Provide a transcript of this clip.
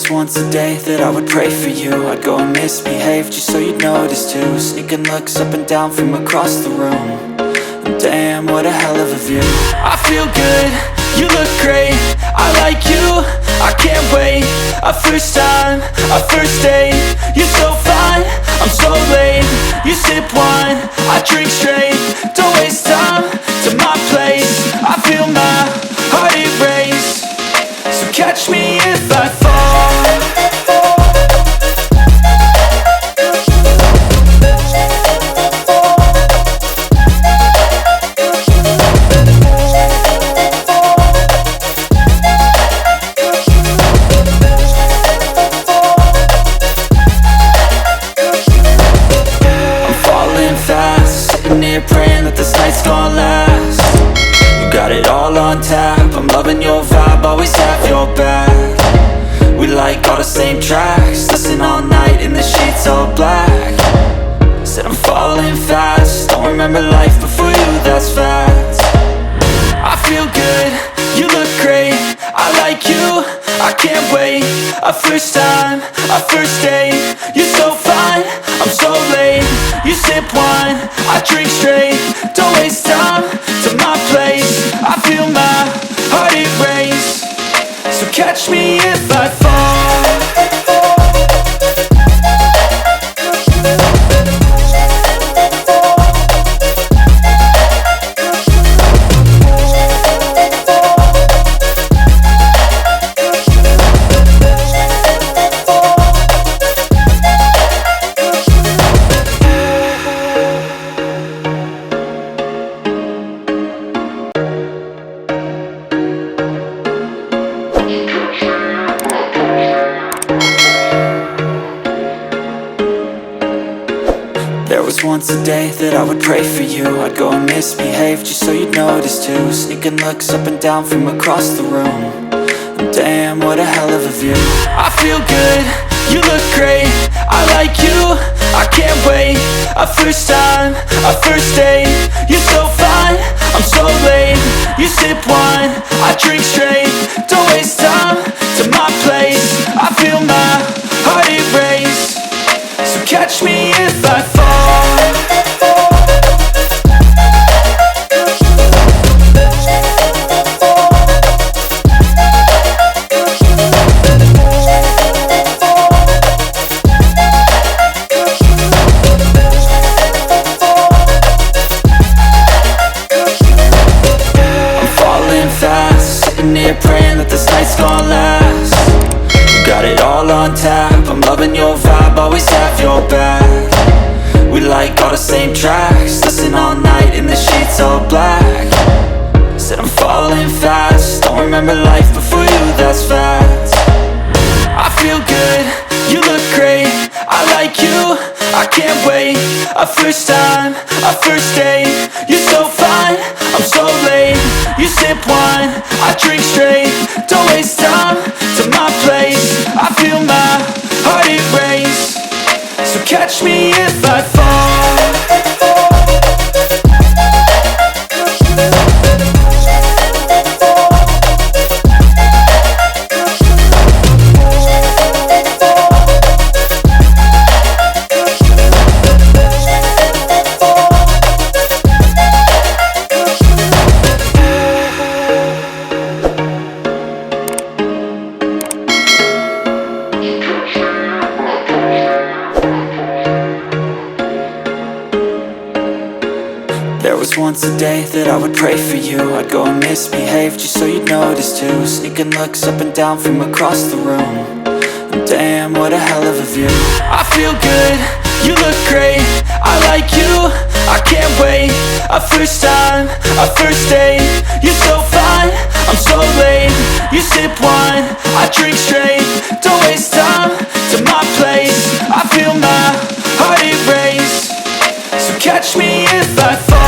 was once a day that I would pray for you. I'd go and misbehave just so you'd notice too. Sneaking looks up and down from across the room. And damn, what a hell of a view. I feel good, you look great, I like you, I can't wait. A first time, a first date, you're so fine, I'm so late. You sip wine, I drink straight, don't waste time to my place. I feel my heart erase, so catch me if I fall. Praying that this night's gonna last. You got it all on tap, I'm loving your vibe, always have your back. We like all the same tracks, listen all night in the sheets all black. Said I'm falling fast, don't remember life before you, that's fact. I feel good, you look great, I like you, I can't wait. A first time, a first date, you're so fine, I'm so late. You sip wine, I drink straight, don't waste time to my place. I feel my heart erase, so catch me if I fall. There was once a day that I would pray for you. I'd go and misbehave just so you'd notice too. Sneaking looks up and down from across the room. And damn, what a hell of a view. I feel good, you look great, I like you, I can't wait. A first time, a first date, you're so fine, I'm so late. You sip wine, I drink straight, don't waste time to my place. I feel my heart erase, so catch me if I fall. Sitting here praying that this night's gonna last. You got it all on tap, I'm loving your vibe, always have your back. We like all the same tracks, listen all night in the sheets all black. Said I'm falling fast, don't remember life before you, that's fact. I feel good, you look great, I like you, I can't wait. A first time, a first date, you're so fine, I'm so late. You sip wine, I drink straight, don't waste time to my place. I feel my heart erase, so catch me if I fall. There was once a day that I would pray for you. I'd go and misbehave just so you'd notice too. Sneaking looks up and down from across the room. And damn, what a hell of a view. I feel good, you look great, I like you, I can't wait. A first time, a first date, you're so fine, I'm so late. You sip wine, I drink straight, don't waste time to my place. I feel my heart erase, so catch me if I fall.